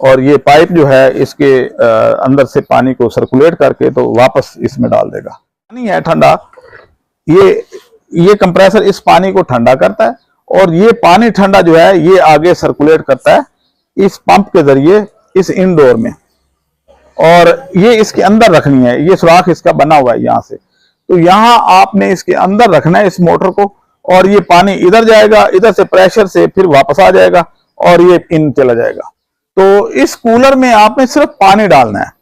और ये पाइप जो है इसके अंदर से पानी को सर्कुलेट करके तो वापस इसमें डाल देगा। पानी है ठंडा, ये कंप्रेसर इस पानी को ठंडा करता है और ये पानी ठंडा जो है ये आगे सर्कुलेट करता है इस पंप के जरिए इस इनडोर में, और ये इसके अंदर रखनी है। ये सुराख इसका बना हुआ है यहाँ से, तो यहाँ आपने इसके अंदर रखना है इस मोटर को, और ये पानी इधर जाएगा, इधर से प्रेशर से फिर वापस आ जाएगा और ये इन चला जाएगा। तो इस कूलर में आपने सिर्फ पानी डालना है,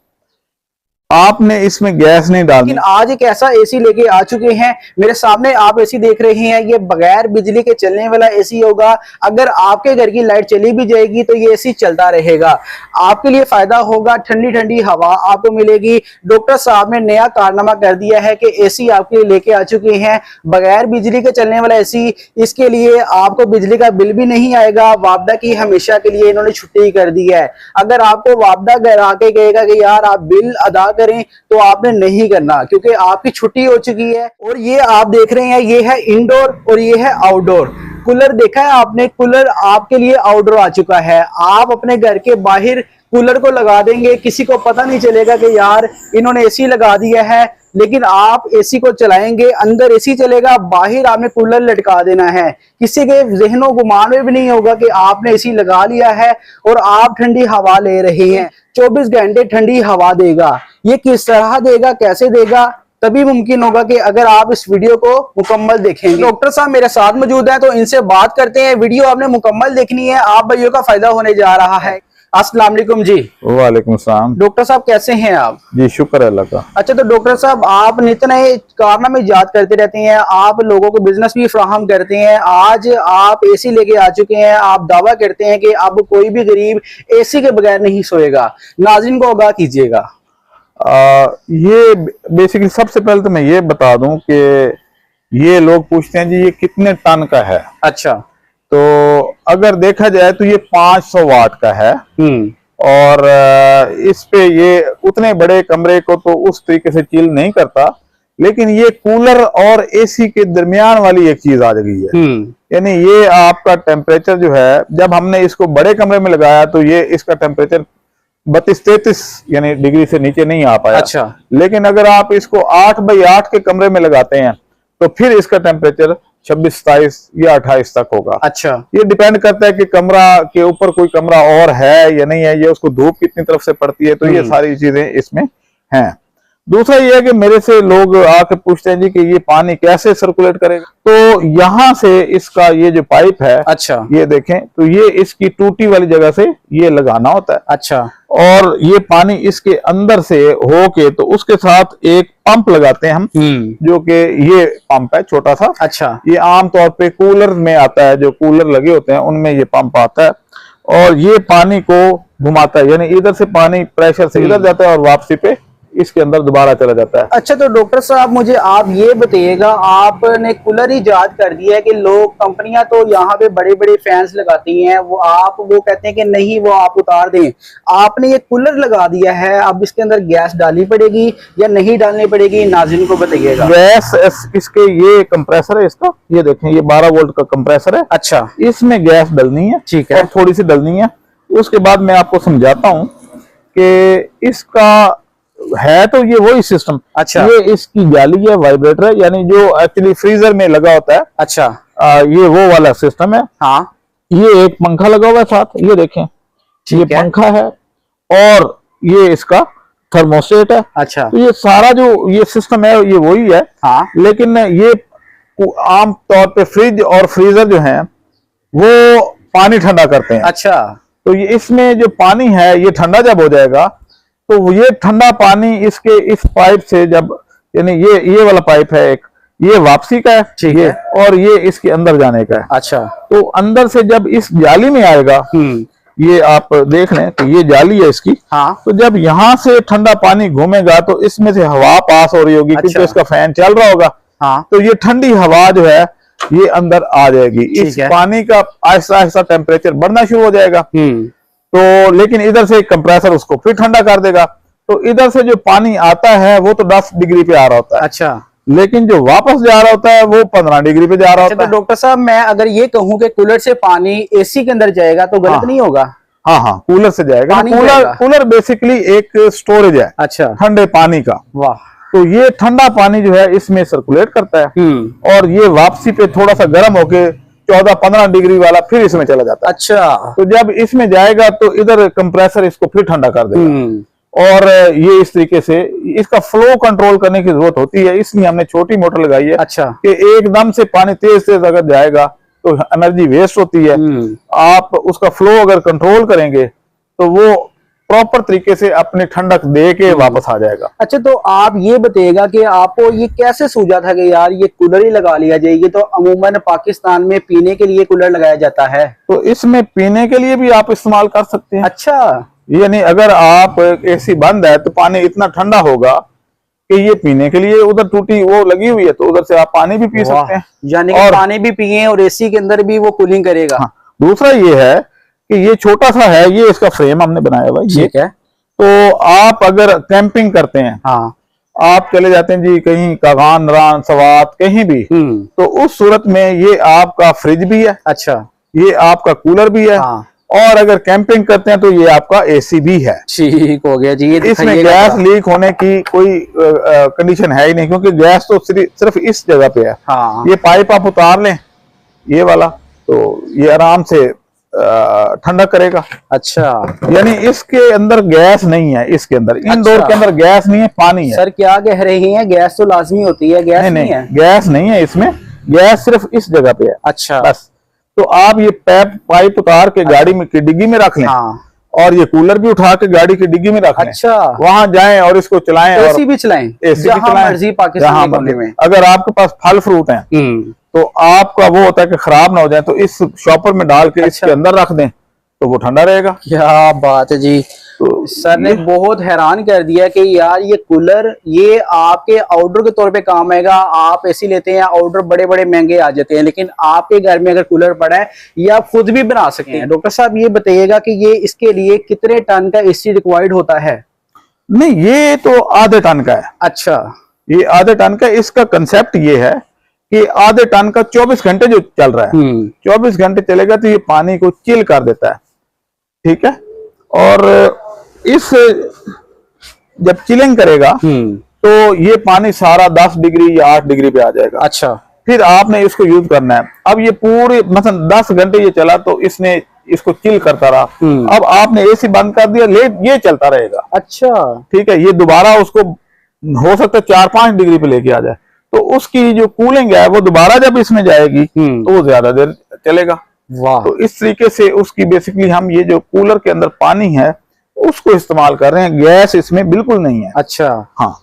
आपने इसमें गैस नहीं डालनी। लेकिन आज एक ऐसा एसी लेके आ चुके हैं, मेरे सामने आप एसी देख रहे हैं, ये बगैर बिजली के चलने वाला एसी होगा। अगर आपके घर की लाइट चली भी जाएगी तो ये एसी चलता रहेगा, आपके लिए फायदा होगा, ठंडी ठंडी हवा आपको मिलेगी। डॉक्टर साहब ने नया कारनामा कर दिया है कि एसी आपके लिए लेके आ चुके हैं, बगैर बिजली के चलने वाला एसी। इसके लिए आपको बिजली का बिल भी नहीं आएगा। वापदा की हमेशा के लिए इन्होंने छुट्टी कर दी है। अगर आपको वापदा घर आके कहेगा कि यार आप बिल अदा करें, तो आपने नहीं करना, क्योंकि आपकी छुट्टी हो चुकी है। और ये आप देख रहे हैं, ये है इंडोर और ये है आउटडोर कूलर। देखा है आपने, कूलर आपके लिए आउटडोर आ चुका है। आप अपने घर के बाहर कूलर को लगा देंगे, किसी को पता नहीं चलेगा कि यार इन्होंने एसी लगा दिया है। लेकिन आप एसी को चलाएंगे, अंदर एसी चलेगा, बाहर आपने कूलर लटका देना है। किसी के जहनों गुमान में भी नहीं होगा कि आपने एसी लगा लिया है और आप ठंडी हवा ले रहे हैं। 24 घंटे ठंडी हवा देगा। ये किस तरह देगा, कैसे देगा, तभी मुमकिन होगा कि अगर आप इस वीडियो को मुकम्मल देखेंगे। डॉक्टर साहब मेरे साथ मौजूद हैं, तो इनसे बात करते हैं। वीडियो आपने मुकम्मल देखनी है, आप भाइयों का फायदा होने जा रहा है। अस्सलाम वालेकुम जी। वालेकुम सलाम। डॉक्टर साहब कैसे हैं आप? जी शुक्र है अल्लाह का। अच्छा, तो डॉक्टर साहब आप नित नए कारनामे याद करते रहते हैं, आप लोगों को बिजनेस भी फ्राहम करते हैं। आज आप एसी लेके आ चुके हैं, आप दावा करते हैं कि अब कोई भी गरीब एसी के बगैर नहीं सोएगा। नाज़रीन को आगाह कीजिएगा। ये बेसिकली सबसे पहले तो मैं ये बता दूं कि ये लोग पूछते हैं जी ये कितने टन का है। अच्छा, तो अगर देखा जाए तो ये 500 वाट का है, और इस पे ये उतने बड़े कमरे को तो उस तरीके से चिल नहीं करता, लेकिन ये कूलर और एसी के दरमियान वाली एक चीज आ गई है। यानी ये आपका टेम्परेचर जो है, जब हमने इसको बड़े कमरे में लगाया तो ये इसका टेम्परेचर 32-33 यानी डिग्री से नीचे नहीं आ पाया। अच्छा, लेकिन अगर आप इसको 8x8 के कमरे में लगाते हैं तो फिर इसका टेम्परेचर 26-27 या 28 तक होगा। अच्छा, ये डिपेंड करता है कि कमरा के ऊपर कोई कमरा और है या नहीं है, ये उसको धूप कितनी तरफ से पड़ती है, तो ये सारी चीजें इसमें हैं। दूसरा ये है कि मेरे से लोग आके पूछते हैं जी कि ये पानी कैसे सर्कुलेट करेगा। तो यहाँ से इसका ये जो पाइप है, अच्छा, ये देखें तो ये इसकी टूटी वाली जगह से ये लगाना होता है। अच्छा, और ये पानी इसके अंदर से होके तो उसके साथ एक पंप लगाते हैं हम, जो कि ये पंप है छोटा सा। अच्छा, ये आमतौर पे कूलर में आता है, जो कूलर लगे होते हैं उनमें ये पंप आता है, और ये पानी को घुमाता है। यानी इधर से पानी प्रेशर से इधर जाता है और वापसी पे इसके अंदर दोबारा चला जाता है। अच्छा, तो डॉक्टर साहब मुझे आप ये बताइएगा, आपने कूलर ही याद कर दिया है कि लोग कंपनियां तो यहाँ पे बड़े बड़े फैंस लगाती हैं, वो कहते हैं कि नहीं वो आप उतार दें। आपने ये कूलर लगा दिया है, अब इसके अंदर गैस डालनी पड़ेगी या नहीं डालनी पड़ेगी, नाज़रीन को बताइएगा। गैस इसके ये कंप्रेसर है इसका, ये देखें ये 12 वोल्ट का कंप्रेसर है। अच्छा, इसमें गैस डलनी है, ठीक है, और थोड़ी सी डलनी है। उसके बाद मैं आपको समझाता हूँ कि इसका है तो ये वही सिस्टम। अच्छा, ये इसकी जाली है, वाइब्रेटर है, यानी जो एक्चुअली फ्रीजर में लगा होता है। अच्छा, ये वो वाला सिस्टम है। हाँ, ये एक पंखा लगा हुआ है साथ, ये देखें ये पंखा है, और ये इसका थर्मोस्टेट है। अच्छा, तो ये सारा जो ये सिस्टम है ये वही है। हाँ, लेकिन ये आम तौर पे फ्रिज और फ्रीजर जो है वो पानी ठंडा करते हैं। अच्छा, तो ये इसमें जो पानी है ये ठंडा जब हो जाएगा तो ये ठंडा पानी इसके इस पाइप से जब, यानी ये वाला पाइप है एक, ये वापसी का है, ठीक है, और ये इसके अंदर जाने का है। अच्छा, तो अंदर से जब इस जाली में आएगा, ये आप देख लें तो ये जाली है इसकी। हाँ, तो जब यहाँ से ठंडा पानी घूमेगा तो इसमें से हवा पास हो रही होगी, क्योंकि इसका फैन चल रहा होगा। हाँ, तो ये ठंडी हवा जो है ये अंदर आ जाएगी, इस पानी का आहिस्ता आहिस्ता टेम्परेचर बढ़ना शुरू हो जाएगा। तो लेकिन इधर से कंप्रेसर उसको फिर ठंडा कर देगा, तो इधर से जो पानी आता है वो तो 10 डिग्री पे आ रहा होता है। अच्छा, लेकिन जो वापस जा रहा होता है वो 15 डिग्री पे जा रहा होता है। तो डॉक्टर साहब मैं अगर ये कहूँ कि कूलर से पानी एसी के अंदर जाएगा तो गलत नहीं होगा? हाँ हाँ, कूलर से जाएगा। पानी कूलर जाएगा। कूलर बेसिकली एक स्टोरेज है अच्छा, ठंडे पानी का। वाह। तो ये ठंडा पानी जो है इसमें सर्कुलेट करता है और ये वापसी पे थोड़ा सा गर्म होके 14-15 डिग्री वाला फिर इसमें चला जाता है। अच्छा। तो जब इसमें जाएगा तो इधर कंप्रेसर इसको फिर ठंडा कर देगा। और ये इस तरीके से इसका फ्लो कंट्रोल करने की जरूरत होती है, इसलिए हमने छोटी मोटर लगाई है। अच्छा। कि एकदम से पानी तेज तेज अगर जाएगा तो एनर्जी वेस्ट होती है। आप उसका फ्लो अगर कंट्रोल करेंगे तो वो प्रॉपर तरीके से अपनी ठंडक दे के वापस आ जाएगा। अच्छा, तो आप ये बताइएगा कि आपको ये कैसे सूझा था कि यार ये कूलर ही लगा लिया जाए? ये तो अमूमन पाकिस्तान में पीने के लिए कूलर लगाया जाता है। तो इसमें पीने के लिए भी आप इस्तेमाल कर सकते हैं। अच्छा, यानी अगर आप एसी बंद है तो पानी इतना ठंडा होगा कि ये पीने के लिए, उधर टूटी वो लगी हुई है तो उधर से आप पानी भी पी सकते हैं। यानी कि पानी भी पिए और एसी के अंदर भी वो कूलिंग करेगा। हाँ। दूसरा ये है कि ये छोटा सा है, ये इसका फ्रेम हमने बनाया हुआ है। ठीक है। तो आप अगर कैंपिंग करते हैं, हाँ, आप चले जाते हैं जी कहीं कागान, नरान, सवात, कहीं भी, तो उस सूरत में ये आपका फ्रिज भी है। अच्छा, ये आपका कूलर भी है। हाँ। और अगर कैंपिंग करते हैं तो ये आपका एसी भी है। ठीक हो गया जी। ये इसमें गैस लीक होने की कोई कंडीशन है ही नहीं, क्योंकि गैस तो सिर्फ इस जगह पे है। हाँ। ये पाइप आप उतार लें ये वाला, तो ये आराम से ठंडा करेगा। अच्छा, यानी इसके अंदर गैस नहीं है, इसके अंदर इंडोर के अंदर गैस नहीं है, पानी है। सर क्या कह रहे हैं? गैस तो लाजमी होती है, गैस नहीं है? गैस नहीं है इसमें, गैस सिर्फ इस जगह पे है। अच्छा, बस। तो आप ये पाइप उतार के गाड़ी में की डिग्गी में रख लें। हाँ। और ये कूलर भी उठा के गाड़ी की डिग्गी में रख लें। अच्छा, वहां जाएं और इसको चलाएं। एसी भी चलाएं, एसी भी जहां चलाएं, मर्जी पाकिस्तान के कोने में। अगर आपके पास फल फ्रूट हैं तो आपका वो होता है कि खराब ना हो जाए, तो इस शॉपर में डाल के इसके अंदर रख दें तो वो ठंडा रहेगा। क्या बात है जी। तो सर ने बहुत हैरान कर दिया कि यार ये कूलर ये आपके आउटडोर के तौर पे काम आएगा। आप एसी लेते हैं, आउटडोर बड़े बड़े महंगे आ जाते हैं, लेकिन आपके घर में अगर कूलर पड़ा है ये आप खुद भी बना सकते हैं। डॉक्टर साहब ये बताइएगा कि ये इसके लिए कितने टन का एसी रिक्वायर्ड होता है? नहीं, ये तो आधे टन का है। अच्छा, ये आधे टन का। इसका कंसेप्ट ये है कि आधे टन का 24 घंटे जो चल रहा है, 24 घंटे चलेगा तो ये पानी को चिल कर देता है। ठीक है। और इस जब चिलिंग करेगा तो ये पानी सारा 10 डिग्री या 8 डिग्री पे आ जाएगा। अच्छा, फिर आपने इसको यूज करना है। अब ये पूरे मतलब 10 घंटे ये चला तो इसने इसको चिल करता रहा। अब आपने एसी बंद कर दिया, ये चलता रहेगा। अच्छा, ठीक है। ये दोबारा उसको हो सकता है 4-5 डिग्री पे लेके आ जाए, तो उसकी जो कूलिंग है वो दोबारा जब इसमें जाएगी तो वो ज्यादा देर चलेगा। वाह। तो इस तरीके से उसकी बेसिकली हम ये जो कूलर के अंदर पानी है उसको इस्तेमाल कर रहे हैं, गैस इसमें बिल्कुल नहीं है। अच्छा, हाँ।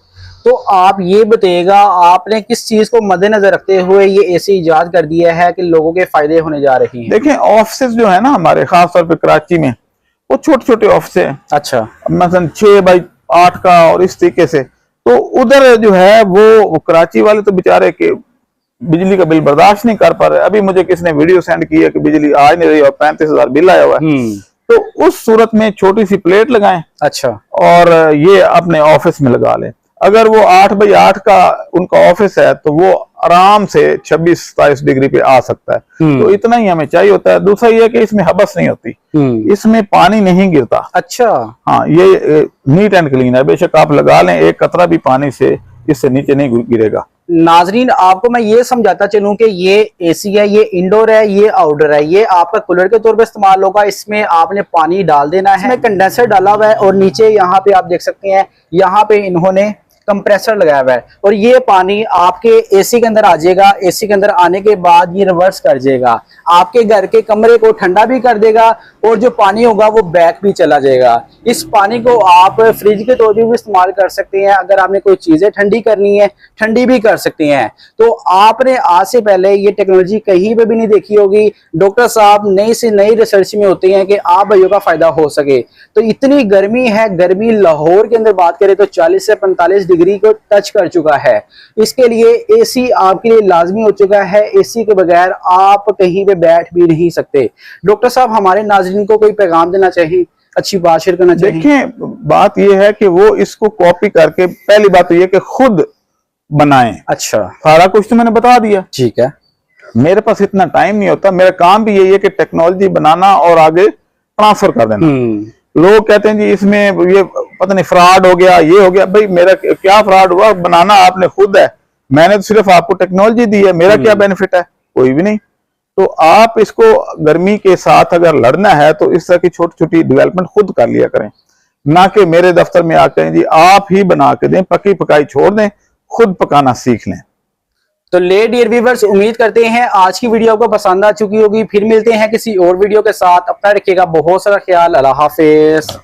तो आप ये बताइएगा आपने किस चीज को मद्देनजर रखते हुए ये एसी इजाद कर दिया है कि लोगों के फायदे होने जा रहे हैं? देखें, ऑफिस जो है ना हमारे, खासतौर पे कराची में, वो छोटे छोटे ऑफिस है। अच्छा, मतलब 6x8 का और इस तरीके से। तो उधर जो है वो कराची वाले तो बेचारे के बिजली का बिल बर्दाश्त नहीं कर पा रहे। अभी मुझे किसी ने वीडियो सेंड किया कि बिजली आ नहीं रही और 35,000 बिल आया हुआ है। तो उस सूरत में छोटी सी प्लेट लगाएं। अच्छा, और ये अपने ऑफिस में लगा लें। अगर वो 8x8 का उनका ऑफिस है तो वो आराम से 26-27 डिग्री पे आ सकता है। तो इतना ही हमें चाहिए होता है। दूसरा ये कि इसमें हबस नहीं होती, इसमें पानी नहीं गिरता। अच्छा, हाँ, ये नीट एंड क्लीन है। बेशक आप लगा लें, एक कतरा भी पानी से इससे नीचे नहीं गिरेगा। नाजरीन आपको मैं ये समझाता चलूं कि ये एसी है, ये इंडोर है, ये आउटडोर है। ये आपका कूलर के तौर पे इस्तेमाल होगा। इसमें आपने पानी डाल देना है, इसमें कंडेंसर डाला हुआ है और नीचे यहाँ पे आप देख सकते हैं यहाँ पे इन्होंने कंप्रेसर लगाया हुआ है और ये पानी आपके एसी के अंदर आ जाएगा। एसी के अंदर आने के बाद ये रिवर्स कर जाएगा, आपके घर के कमरे को ठंडा भी कर देगा और जो पानी होगा वो बैक भी चला जाएगा। इस पानी को आप फ्रिज के तौर पर भी इस्तेमाल कर सकते हैं। अगर आपने कोई चीजें ठंडी करनी है, ठंडी भी कर सकते हैं। तो आपने आज से पहले ये टेक्नोलॉजी कहीं पे भी नहीं देखी होगी। डॉक्टर साहब नई से नई रिसर्च में होते हैं कि आप भाइयों का फायदा हो सके। तो इतनी गर्मी है, गर्मी लाहौर के अंदर बात करें तो 40 से 45 डिग्री को टच कर चुका है। इसके लिए एसी आपके लिए लाजमी हो चुका है। एसी के बगैर आप कहीं पे बैठ भी नहीं सकते। डॉक्टर साहब हमारे नाज़रीन को कोई पैगाम देना चाहिए, अच्छी बात शेयर करना चाहिए? देखिए, बात यह है कि वो इसको कॉपी करके, पहली बात तो ये कि खुद बनाएं। अच्छा, सारा कुछ तो मैंने बता दिया। ठीक है। मेरे पास इतना टाइम नहीं होता। मेरा काम भी यही है कि टेक्नोलॉजी बनाना और आगे ट्रांसफर कर देना। लोग कहते हैं जी इसमें ये पता नहीं फ्रॉड हो गया, ये हो गया। भाई मेरा क्या फ्रॉड हुआ? बनाना आपने खुद है, मैंने तो सिर्फ आपको टेक्नोलॉजी दी है, मेरा क्या बेनिफिट है? कोई भी नहीं। तो आप इसको गर्मी के साथ अगर लड़ना है तो इस तरह की छोटी छोटी डेवलपमेंट खुद कर लिया करें, ना कि मेरे दफ्तर में आकर जी आप ही बना के दें, पकी पकाई छोड़ दें, खुद पकाना सीख लें। तो ले डियर व्यूअर्स, उम्मीद करते हैं आज की वीडियो आपको पसंद आ चुकी होगी। फिर मिलते हैं किसी और वीडियो के साथ। अपना रखिएगा बहुत सारा ख्याल। अल्लाह हाफिज।